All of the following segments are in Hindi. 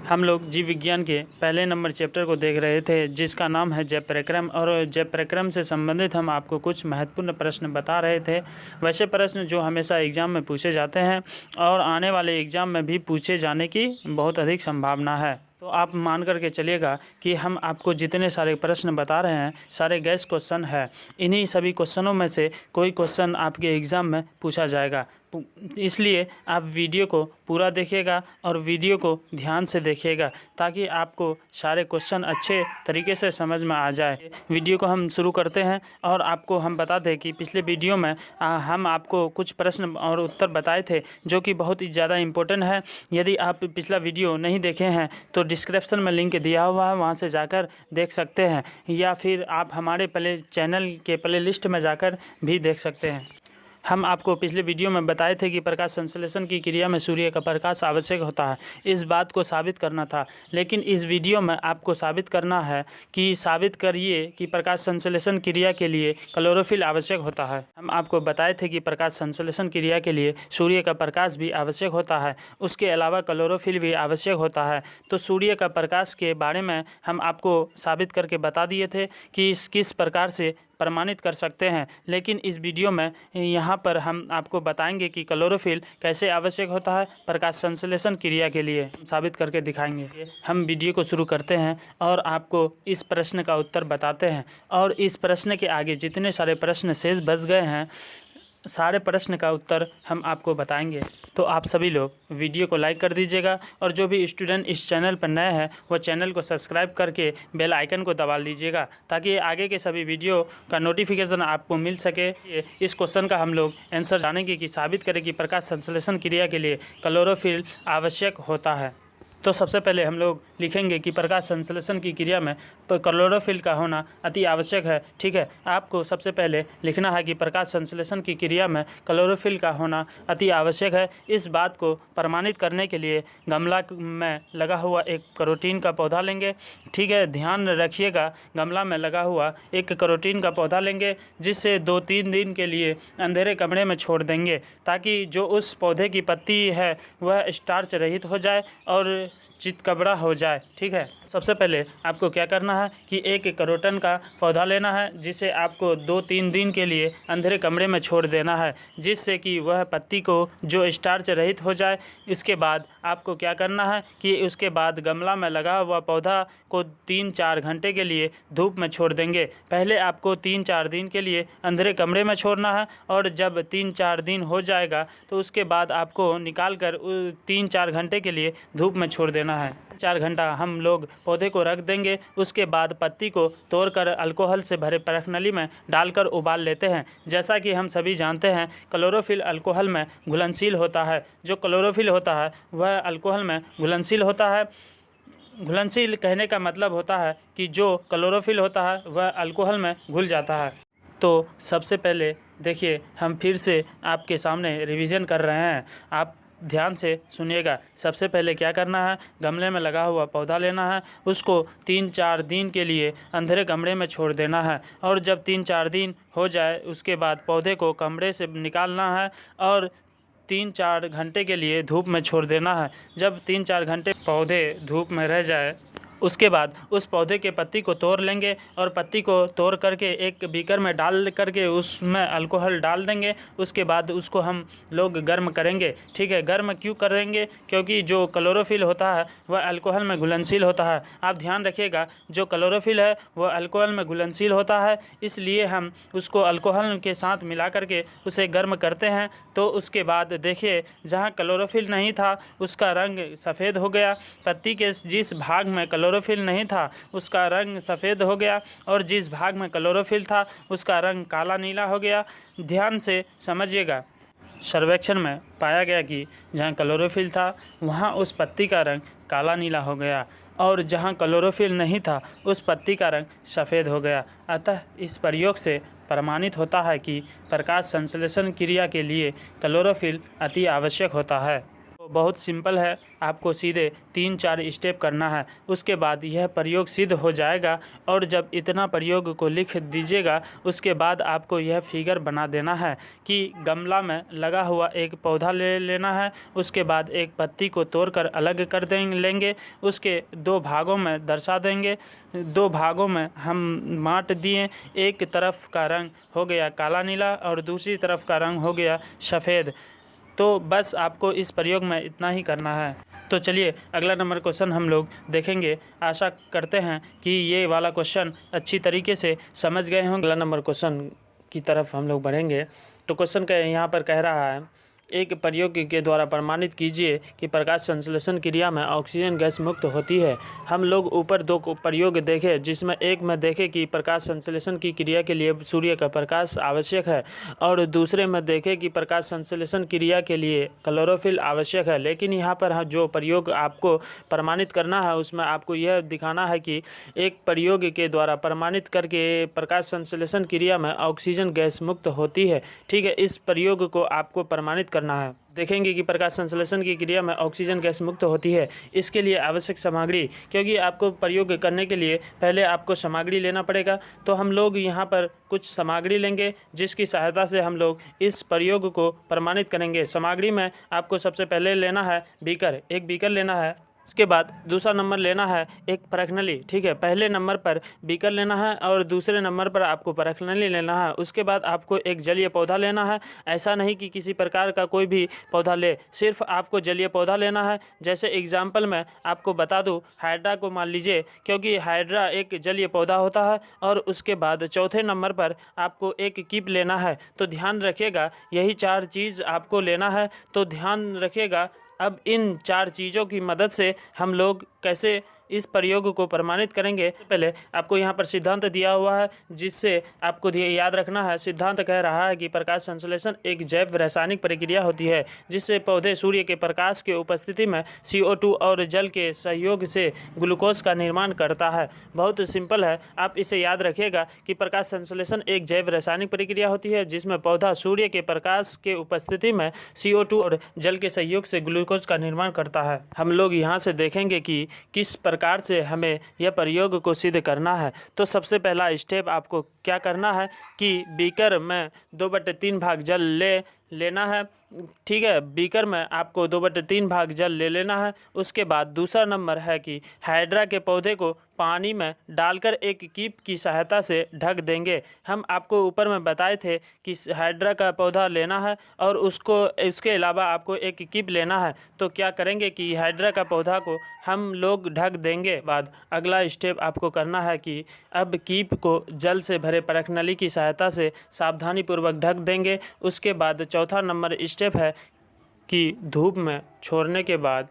हम लोग जीव विज्ञान के पहले नंबर चैप्टर को देख रहे थे, जिसका नाम है जैव प्रक्रम। और जैव प्रक्रम से संबंधित हम आपको कुछ महत्वपूर्ण प्रश्न बता रहे थे। वैसे प्रश्न जो हमेशा एग्ज़ाम में पूछे जाते हैं और आने वाले एग्ज़ाम में भी पूछे जाने की बहुत अधिक संभावना है। तो आप मान करके चलिएगा कि हम आपको जितने सारे प्रश्न बता रहे हैं सारे गैस क्वेश्चन है। इन्हीं सभी क्वेश्चनों में से कोई क्वेश्चन आपके एग्ज़ाम में पूछा जाएगा, इसलिए आप वीडियो को पूरा देखिएगा और वीडियो को ध्यान से देखिएगा ताकि आपको सारे क्वेश्चन अच्छे तरीके से समझ में आ जाए। वीडियो को हम शुरू करते हैं और आपको हम बता दें कि पिछले वीडियो में हम आपको कुछ प्रश्न और उत्तर बताए थे जो कि बहुत ही ज़्यादा इम्पोर्टेंट है। यदि आप पिछला वीडियो नहीं देखे हैं तो डिस्क्रिप्शन में लिंक दिया हुआ है, वहाँ से जाकर देख सकते हैं, या फिर आप हमारे चैनल के प्ले लिस्ट में जाकर भी देख सकते हैं। हम आपको पिछले वीडियो में बताए थे कि प्रकाश संश्लेषण की क्रिया में सूर्य का प्रकाश आवश्यक होता है। इस बात को साबित करना था, लेकिन इस वीडियो में आपको साबित करना है कि साबित करिए कि प्रकाश संश्लेषण क्रिया के लिए क्लोरोफिल आवश्यक होता है। हम आपको बताए थे कि प्रकाश संश्लेषण क्रिया के लिए सूर्य का प्रकाश भी आवश्यक होता है, उसके अलावा क्लोरोफिल भी आवश्यक होता है। तो सूर्य का प्रकाश के बारे में हम आपको साबित करके बता दिए थे कि किस प्रकार से प्रमाणित कर सकते हैं, लेकिन इस वीडियो में यहाँ पर हम आपको बताएंगे कि क्लोरोफिल कैसे आवश्यक होता है प्रकाश संश्लेषण क्रिया के लिए, साबित करके दिखाएंगे। हम वीडियो को शुरू करते हैं और आपको इस प्रश्न का उत्तर बताते हैं, और इस प्रश्न के आगे जितने सारे प्रश्न शेष बच गए हैं सारे प्रश्न का उत्तर हम आपको बताएंगे। तो आप सभी लोग वीडियो को लाइक कर दीजिएगा, और जो भी स्टूडेंट इस चैनल पर नए हैं वो चैनल को सब्सक्राइब करके बेल आइकन को दबा लीजिएगा ताकि आगे के सभी वीडियो का नोटिफिकेशन आपको मिल सके। इस क्वेश्चन का हम लोग आंसर जानेंगे कि साबित करें कि प्रकाश संश्लेषण क्रिया के लिए क्लोरोफिल आवश्यक होता है। तो सबसे पहले हम लोग लिखेंगे कि प्रकाश संश्लेषण की क्रिया में क्लोरोफिल का होना अति आवश्यक है। ठीक है, आपको सबसे पहले लिखना है कि प्रकाश संश्लेषण की क्रिया में क्लोरोफिल का होना अति आवश्यक है। इस बात को प्रमाणित करने के लिए गमला में लगा हुआ एक कैरोटीन का पौधा लेंगे। ठीक है, ध्यान रखिएगा, गमला में लगा हुआ एक कैरोटीन का पौधा लेंगे, जिससे 2-3 दिन के लिए अंधेरे कमरे में छोड़ देंगे ताकि जो उस पौधे की पत्ती है वह स्टार्च रहित हो जाए और चितकबरा हो जाए। ठीक है, सबसे पहले आपको क्या करना है कि एक कैरोटीन का पौधा लेना है, जिसे आपको 2-3 दिन के लिए अंधेरे कमरे में छोड़ देना है, जिससे कि वह पत्ती को जो स्टार्च रहित हो जाए। इसके बाद आपको क्या करना है कि उसके बाद गमला में लगा हुआ पौधा को 3-4 घंटे के लिए धूप में छोड़ देंगे। पहले आपको 3-4 दिन के लिए अंधेरे कमरे में छोड़ना है, और जब 3-4 दिन हो जाएगा तो उसके बाद आपको निकाल कर 3-4 घंटे के लिए धूप में छोड़ देना है। 4 घंटा हम लोग पौधे को रख देंगे। उसके बाद पत्ती को तोड़कर अल्कोहल से भरे प्रखनली में डालकर उबाल लेते हैं। जैसा कि हम सभी जानते हैं क्लोरोफिल अल्कोहल में घुलनशील होता है। जो क्लोरोफिल होता है वह अल्कोहल में घुलनशील होता है। घुलनशील कहने का मतलब होता है कि जो क्लोरोफिल होता है वह अल्कोहल में घुल जाता है। तो सबसे पहले देखिए, हम फिर से आपके सामने रिवीजन कर रहे हैं, आप ध्यान से सुनिएगा। सबसे पहले क्या करना है, गमले में लगा हुआ पौधा लेना है, उसको 3-4 दिन के लिए अंधेरे कमरे में छोड़ देना है, और जब 3-4 दिन हो जाए उसके बाद पौधे को कमरे से निकालना है और 3-4 घंटे के लिए धूप में छोड़ देना है। जब 3-4 घंटे पौधे धूप में रह जाए उसके बाद उस पौधे के पत्ती को तोड़ लेंगे, और पत्ती को तोड़ करके एक बीकर में डाल करके उसमें अल्कोहल डाल देंगे। उसके बाद उसको हम लोग गर्म करेंगे। ठीक है, गर्म क्यों करेंगे? क्योंकि जो क्लोरोफिल होता है वह अल्कोहल में घुलनशील होता है। आप ध्यान रखिएगा, जो क्लोरोफिल है वह अल्कोहल में घुलनशील होता है, इसलिए हम उसको अल्कोहल के साथ मिला करके उसे गर्म करते हैं। तो उसके बाद देखिए, जहाँ क्लोरोफिल नहीं था उसका रंग सफ़ेद हो गया, पत्ती के जिस भाग में क्लोरोफिल नहीं था उसका रंग सफ़ेद हो गया, और जिस भाग में क्लोरोफिल था उसका रंग काला नीला हो गया। ध्यान से समझिएगा, सर्वेक्षण में पाया गया कि जहाँ क्लोरोफिल था वहाँ उस पत्ती का रंग काला नीला हो गया, और जहाँ क्लोरोफिल नहीं था उस पत्ती का रंग सफ़ेद हो गया। अतः इस प्रयोग से प्रमाणित होता है कि प्रकाश संश्लेषण क्रिया के लिए क्लोरोफिल अति आवश्यक होता है। तो बहुत सिंपल है, आपको सीधे 3-4 स्टेप करना है। उसके बाद यह प्रयोग सिद्ध हो जाएगा और जब इतना प्रयोग को लिख दीजिएगा उसके बाद आपको यह फिगर बना देना है कि गमला में लगा हुआ एक पौधा ले लेना है। उसके बाद एक पत्ती को तोड़कर अलग कर लेंगे, उसके 2 भागों में दर्शा देंगे। 2 भागों में हम बाँट दिए, एक तरफ का रंग हो गया काला नीला और दूसरी तरफ का रंग हो गया सफ़ेद। तो बस आपको इस प्रयोग में इतना ही करना है। तो चलिए अगला नंबर क्वेश्चन हम लोग देखेंगे। आशा करते हैं कि ये वाला क्वेश्चन अच्छी तरीके से समझ गए होंगे। अगला नंबर क्वेश्चन की तरफ हम लोग बढ़ेंगे। तो क्वेश्चन का यहाँ पर कह रहा है, एक प्रयोग के द्वारा प्रमाणित कीजिए कि प्रकाश संश्लेषण क्रिया में ऑक्सीजन गैस मुक्त होती है। हम लोग ऊपर 2 प्रयोग देखे, जिसमें एक में देखे कि प्रकाश संश्लेषण की क्रिया के लिए सूर्य का प्रकाश आवश्यक है और दूसरे में देखे कि प्रकाश संश्लेषण क्रिया के लिए क्लोरोफिल आवश्यक है। लेकिन यहाँ पर जो प्रयोग आपको प्रमाणित करना है उसमें आपको यह दिखाना है कि एक प्रयोग के द्वारा प्रमाणित करके प्रकाश संश्लेषण क्रिया में ऑक्सीजन गैस मुक्त होती है। ठीक है, इस प्रयोग को आपको प्रमाणित करना है। देखेंगे कि प्रकाश संश्लेषण की क्रिया में ऑक्सीजन गैस मुक्त होती है। इसके लिए आवश्यक सामग्री, क्योंकि आपको प्रयोग करने के लिए पहले आपको सामग्री लेना पड़ेगा, तो हम लोग यहाँ पर कुछ सामग्री लेंगे जिसकी सहायता से हम लोग इस प्रयोग को प्रमाणित करेंगे। सामग्री में आपको सबसे पहले लेना है बीकर, एक बीकर लेना है। उसके बाद दूसरा नंबर लेना है एक परखनली। ठीक है, पहले नंबर पर बीकर लेना है और दूसरे नंबर पर आपको परखनली लेना है। उसके बाद आपको एक जलीय पौधा लेना है। ऐसा नहीं कि किसी प्रकार का कोई भी पौधा ले, सिर्फ आपको जलीय पौधा लेना है। जैसे एग्जाम्पल में आपको बता दूं, हाइड्रा को मान लीजिए, क्योंकि हाइड्रा एक जलीय पौधा होता है। और उसके बाद चौथे नंबर पर आपको एक कीप लेना है। तो ध्यान रखिएगा, यही 4 चीज़ आपको लेना है। तो ध्यान रखिएगा, अब इन 4 चीज़ों की मदद से हम लोग कैसे इस प्रयोग को प्रमाणित करेंगे। पहले आपको यहाँ पर सिद्धांत दिया हुआ है, जिससे आपको याद रखना है। सिद्धांत कह रहा है कि प्रकाश संश्लेषण एक जैव रासायनिक प्रक्रिया होती है जिससे पौधे सूर्य के प्रकाश के उपस्थिति में CO2 और जल के सहयोग से ग्लूकोज का निर्माण करता है। बहुत सिंपल है, आप इसे याद रखिएगा कि प्रकाश संश्लेषण एक जैव रासायनिक प्रक्रिया होती है जिसमें पौधा सूर्य के प्रकाश के उपस्थिति में CO2 और जल के सहयोग से ग्लूकोज का निर्माण करता है। हम लोग यहाँ से देखेंगे कि किस प्रकार से हमें यह प्रयोग को सिद्ध करना है। तो सबसे पहला स्टेप आपको क्या करना है कि बीकर में 2/3 भाग जल लेना है। ठीक है, बीकर में आपको 2/3 भाग जल ले लेना है। उसके बाद दूसरा नंबर है कि हाइड्रा के पौधे को पानी में डालकर एक कीप की सहायता से ढक देंगे। हम आपको ऊपर में बताए थे कि हाइड्रा का पौधा लेना है और उसके अलावा आपको एक कीप लेना है। तो क्या करेंगे कि हाइड्रा का पौधा को हम लोग ढक देंगे। बाद अगला स्टेप आपको करना है कि अब कीप को जल से भरे परखनली की सहायता से सावधानीपूर्वक ढक देंगे। उसके बाद चौथा नंबर स्टेप है कि धूप में छोड़ने के बाद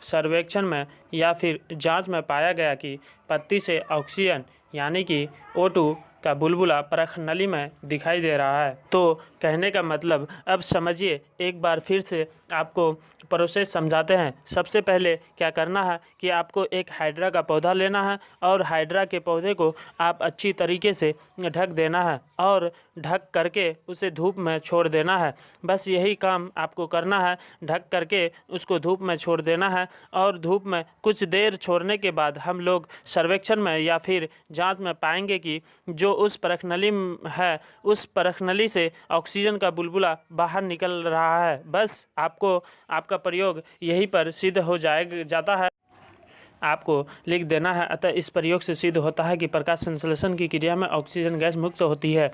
सर्वेक्षण में या फिर जांच में पाया गया कि पत्ती से ऑक्सीजन यानी कि O2 का बुलबुला परखनली में दिखाई दे रहा है। तो कहने का मतलब, अब समझिए, एक बार फिर से आपको प्रोसेस समझाते हैं। सबसे पहले क्या करना है कि आपको एक हाइड्रा का पौधा लेना है और हाइड्रा के पौधे को आप अच्छी तरीके से ढक देना है और ढक करके उसे धूप में छोड़ देना है। बस यही काम आपको करना है, ढक करके उसको धूप में छोड़ देना है। और धूप में कुछ देर छोड़ने के बाद हम लोग सर्वेक्षण में या फिर जांच में पाएंगे कि जो उस परखनली है, उस परखनली से ऑक्सीजन का बुलबुला बाहर निकल रहा है। बस आपका प्रयोग यहीं पर सिद्ध हो जाता है। आपको लिख देना है। अतः इस प्रयोग से सिद्ध होता है कि प्रकाश संश्लेषण की क्रिया में ऑक्सीजन गैस मुक्त होती है।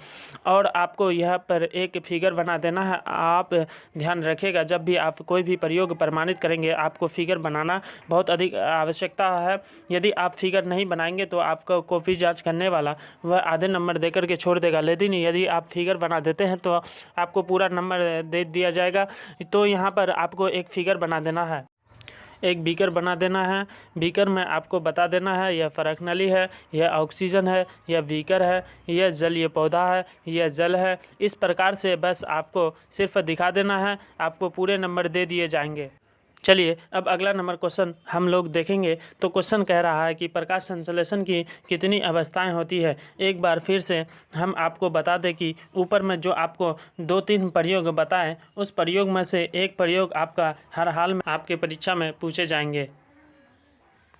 और आपको यह पर एक फिगर बना देना है। आप ध्यान रखिएगा, जब भी आप कोई भी प्रयोग प्रमाणित करेंगे आपको फिगर बनाना बहुत अधिक आवश्यकता है। यदि आप फिगर नहीं बनाएंगे तो आपका कॉपी जांच करने वाला वह आधे नंबर दे करके छोड़ देगा। लेकिन यदि आप फिगर बना देते हैं तो आपको पूरा नंबर दे दिया जाएगा। तो यहाँ पर आपको एक फिगर बना देना है, एक बीकर बना देना है। बीकर में आपको बता देना है यह परखनली है, यह ऑक्सीजन है, यह बीकर है, यह जलीय पौधा है, यह जल है। इस प्रकार से बस आपको सिर्फ दिखा देना है, आपको पूरे नंबर दे दिए जाएंगे। चलिए अब अगला नंबर क्वेश्चन हम लोग देखेंगे। तो क्वेश्चन कह रहा है कि प्रकाश संश्लेषण की कितनी अवस्थाएं होती है। एक बार फिर से हम आपको बता दें कि ऊपर में जो आपको 2-3 प्रयोग बताएं, उस प्रयोग में से एक प्रयोग आपका हर हाल में आपके परीक्षा में पूछे जाएंगे।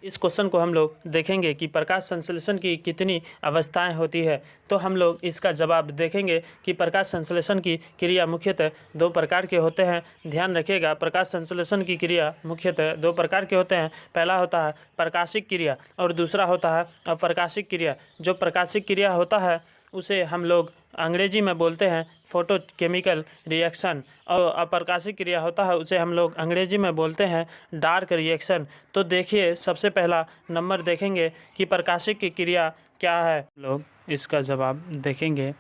इस क्वेश्चन को हम लोग देखेंगे कि प्रकाश संश्लेषण की कितनी अवस्थाएं होती है। तो हम लोग इसका जवाब देखेंगे कि प्रकाश संश्लेषण की क्रिया मुख्यतः 2 प्रकार के होते हैं। ध्यान रखिएगा, प्रकाश संश्लेषण की क्रिया मुख्यतः 2 प्रकार के होते हैं। पहला होता है प्रकाशिक क्रिया और दूसरा होता है अप्रकाशिक क्रिया। जो प्रकाशिक क्रिया होता है उसे हम लोग अंग्रेजी में बोलते हैं फोटोकेमिकल रिएक्शन, और अप्रकाशिक क्रिया होता है उसे हम लोग अंग्रेजी में बोलते हैं डार्क रिएक्शन। तो देखिए, सबसे पहला नंबर देखेंगे कि प्रकाशिक की क्रिया क्या है। लोग इसका जवाब देखेंगे।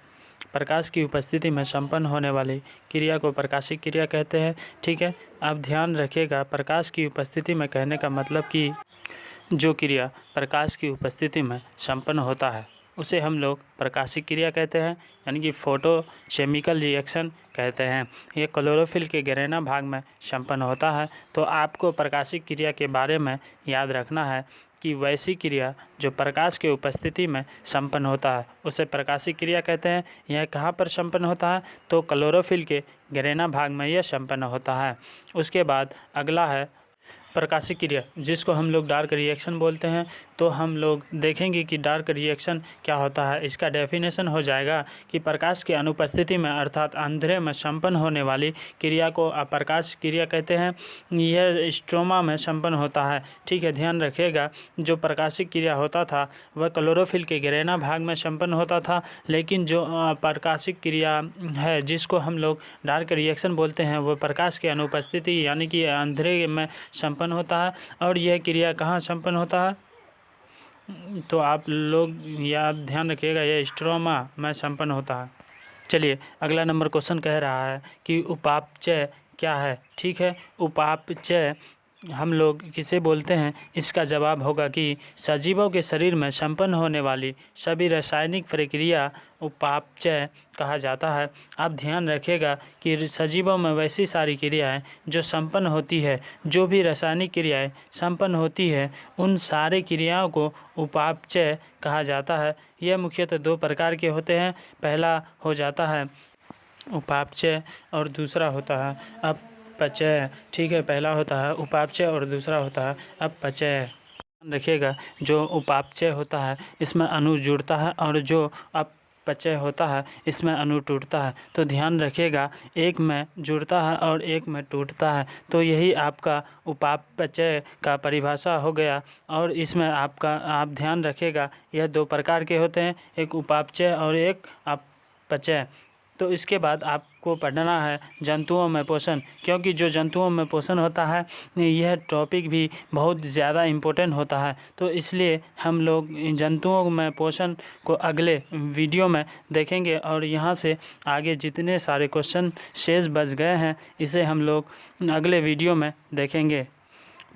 प्रकाश की उपस्थिति में संपन्न होने वाली क्रिया को प्रकाशिक क्रिया कहते हैं। ठीक है, आप ध्यान रखिएगा, प्रकाश की उपस्थिति में कहने का मतलब कि जो क्रिया प्रकाश की उपस्थिति में संपन्न होता है उसे हम लोग प्रकाशिक क्रिया कहते हैं, यानी कि फोटोकेमिकल रिएक्शन कहते हैं। ये क्लोरोफिल के गहरेना भाग में संपन्न होता है। तो आपको प्रकाशिक क्रिया के बारे में याद रखना है कि वैसी क्रिया जो प्रकाश के उपस्थिति में संपन्न होता है उसे प्रकाशिक क्रिया कहते हैं। यह कहाँ पर संपन्न होता है? तो क्लोरोफिल के गहरेना भाग में यह संपन्न होता है। उसके बाद अगला है प्रकाशिक क्रिया, जिसको हम लोग डार्क रिएक्शन बोलते हैं। तो हम लोग देखेंगे कि डार्क रिएक्शन क्या होता है। इसका डेफिनेशन हो जाएगा कि प्रकाश की अनुपस्थिति में अर्थात अंधेरे में संपन्न होने वाली क्रिया को अप्रकाश क्रिया कहते हैं। यह स्ट्रोमा में संपन्न होता है। ठीक है, ध्यान रखिएगा, जो प्रकाशिक क्रिया होता था वह क्लोरोफिल के गहरेना भाग में संपन्न होता था, लेकिन जो अप्रकाशिक क्रिया है जिसको हम लोग डार्क रिएक्शन बोलते हैं वो प्रकाश की अनुपस्थिति यानी कि अंधेरे में संपन्न होता है। और यह क्रिया कहाँ संपन्न होता है? तो आप लोग याद ध्यान रखिएगा, यह स्ट्रोमा में संपन्न होता है। चलिए अगला नंबर क्वेश्चन कह रहा है कि उपापचय क्या है। ठीक है, उपापचय हम लोग किसे बोलते हैं? इसका जवाब होगा कि सजीवों के शरीर में संपन्न होने वाली सभी रासायनिक प्रक्रिया उपापचय कहा जाता है। आप ध्यान रखिएगा कि सजीवों में वैसी सारी क्रियाएं जो संपन्न होती है, जो भी रासायनिक क्रियाएं संपन्न होती है, उन सारे क्रियाओं को उपापचय कहा जाता है। यह मुख्यतः 2 प्रकार के होते हैं। पहला हो जाता है उपापचय और दूसरा होता है अपचय। ठीक है, पहला होता है उपापचय और दूसरा होता है अपचय। ध्यान रखिएगा, जो उपापचय होता है इसमें अणु जुड़ता है और जो अपचय होता है इसमें अणु टूटता है। तो ध्यान रखिएगा, एक में जुड़ता है और एक में टूटता है। तो यही आपका उपापचय का परिभाषा हो गया। और इसमें आपका आप ध्यान रखिएगा, यह 2 प्रकार के होते हैं, एक उपापचय और एक अपचय। तो इसके बाद आपको पढ़ना है जंतुओं में पोषण, क्योंकि जो जंतुओं में पोषण होता है यह टॉपिक भी बहुत ज़्यादा इम्पोर्टेंट होता है। तो इसलिए हम लोग जंतुओं में पोषण को अगले वीडियो में देखेंगे, और यहाँ से आगे जितने सारे क्वेश्चन शेष बच गए हैं इसे हम लोग अगले वीडियो में देखेंगे।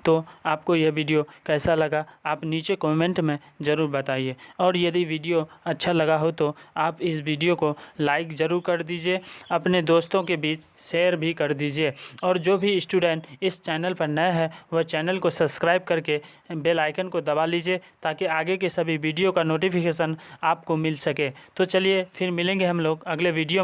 तो आपको यह वीडियो कैसा लगा आप नीचे कमेंट में ज़रूर बताइए, और यदि वीडियो अच्छा लगा हो तो आप इस वीडियो को लाइक ज़रूर कर दीजिए, अपने दोस्तों के बीच शेयर भी कर दीजिए। और जो भी स्टूडेंट इस चैनल पर नए हैं वह चैनल को सब्सक्राइब करके बेल आइकन को दबा लीजिए, ताकि आगे के सभी वीडियो का नोटिफिकेशन आपको मिल सके। तो चलिए फिर मिलेंगे हम लोग अगले वीडियो में।